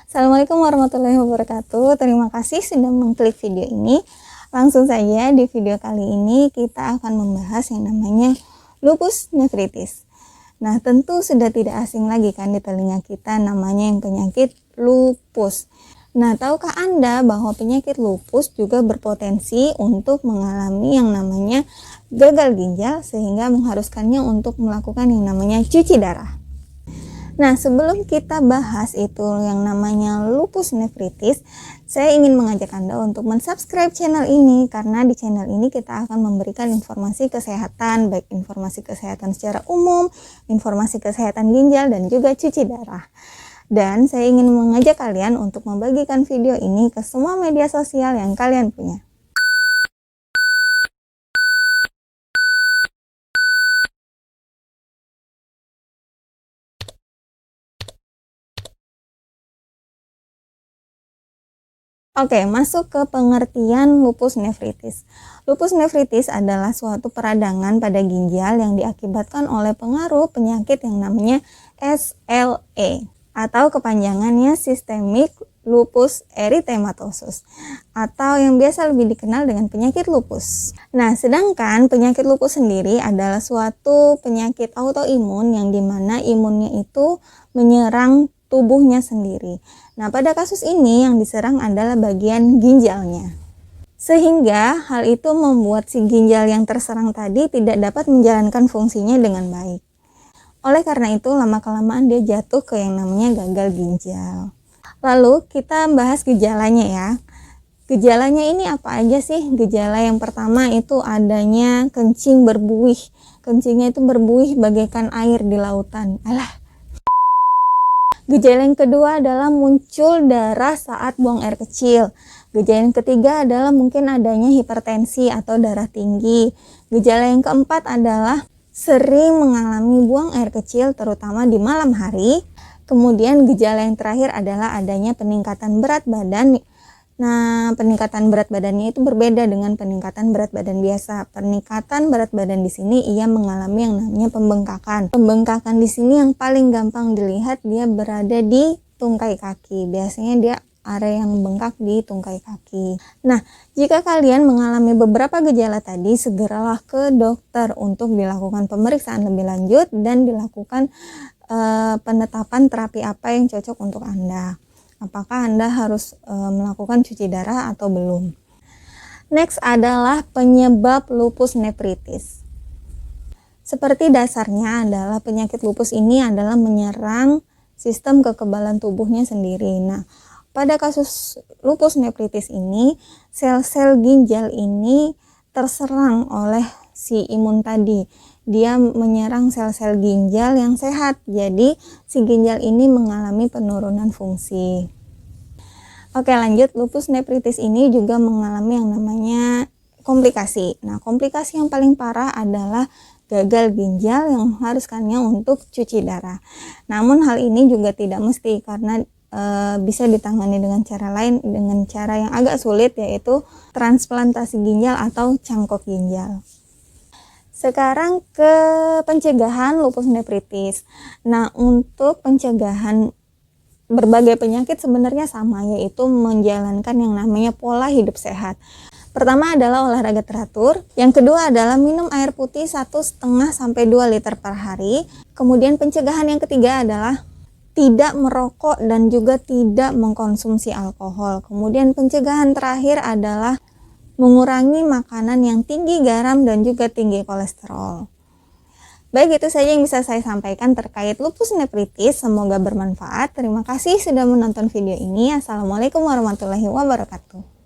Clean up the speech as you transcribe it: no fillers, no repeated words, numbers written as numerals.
Assalamualaikum warahmatullahi wabarakatuh. Terima kasih sudah mengklik video ini. Langsung saja di video kali ini kita akan membahas yang namanya lupus nefritis. Nah, tentu sudah tidak asing lagi kan di telinga kita namanya yang penyakit lupus. Nah, tahukah Anda bahwa penyakit lupus juga berpotensi untuk mengalami yang namanya gagal ginjal sehingga mengharuskannya untuk melakukan yang namanya cuci darah. Nah, sebelum kita bahas itu yang namanya lupus nefritis, saya ingin mengajak Anda untuk mensubscribe channel ini karena di channel ini kita akan memberikan informasi kesehatan, baik informasi kesehatan secara umum, informasi kesehatan ginjal, dan juga cuci darah. Dan saya ingin mengajak kalian untuk membagikan video ini ke semua media sosial yang kalian punya. Oke, masuk ke pengertian lupus nefritis. Lupus nefritis adalah suatu peradangan pada ginjal yang diakibatkan oleh pengaruh penyakit yang namanya SLE atau kepanjangannya Systemic Lupus Erythematosus atau yang biasa lebih dikenal dengan penyakit lupus. Nah, sedangkan penyakit lupus sendiri adalah suatu penyakit autoimun yang dimana imunnya itu menyerang tubuhnya sendiri. Nah, pada kasus ini yang diserang adalah bagian ginjalnya. Sehingga hal itu membuat si ginjal yang terserang tadi tidak dapat menjalankan fungsinya dengan baik. Oleh karena itu, lama-kelamaan dia jatuh ke yang namanya gagal ginjal. Lalu kita bahas gejalanya ya. Gejalanya ini apa aja sih? Gejala yang pertama itu adanya kencing berbuih. Kencingnya itu berbuih bagaikan air di lautan. Gejala yang kedua adalah muncul darah saat buang air kecil. Gejala yang ketiga adalah mungkin adanya hipertensi atau darah tinggi. Gejala yang keempat adalah sering mengalami buang air kecil terutama di malam hari. Kemudian gejala yang terakhir adalah adanya peningkatan berat badan. Nah, peningkatan berat badannya itu berbeda dengan peningkatan berat badan biasa. Peningkatan berat badan di sini ia mengalami yang namanya pembengkakan. Pembengkakan di sini yang paling gampang dilihat dia berada di tungkai kaki. Biasanya dia area yang bengkak di tungkai kaki. Nah, jika kalian mengalami beberapa gejala tadi, segeralah ke dokter untuk dilakukan pemeriksaan lebih lanjut dan dilakukan penetapan terapi apa yang cocok untuk Anda. Apakah Anda harus melakukan cuci darah atau belum? Next adalah penyebab lupus nefritis. Seperti dasarnya adalah penyakit lupus ini adalah menyerang sistem kekebalan tubuhnya sendiri. Nah, pada kasus lupus nefritis ini, sel-sel ginjal ini terserang oleh si imun tadi. Dia menyerang sel-sel ginjal yang sehat, jadi si ginjal ini mengalami penurunan fungsi. Oke, lanjut. Lupus nefritis ini juga mengalami yang namanya komplikasi. Nah, komplikasi yang paling parah adalah gagal ginjal yang mengharuskannya untuk cuci darah. Namun hal ini juga tidak mesti karena bisa ditangani dengan cara lain, dengan cara yang agak sulit, yaitu transplantasi ginjal atau cangkok ginjal. Sekarang ke pencegahan lupus nefritis. Nah, untuk pencegahan berbagai penyakit sebenarnya sama, yaitu menjalankan yang namanya pola hidup sehat. Pertama adalah olahraga teratur. Yang kedua adalah minum air putih 1,5 sampai 2 liter per hari. Kemudian pencegahan yang ketiga adalah tidak merokok dan juga tidak mengkonsumsi alkohol. Kemudian pencegahan terakhir adalah mengurangi makanan yang tinggi garam dan juga tinggi kolesterol. Baik, itu saja yang bisa saya sampaikan terkait lupus nefritis. Semoga bermanfaat. Terima kasih sudah menonton video ini. Assalamualaikum warahmatullahi wabarakatuh.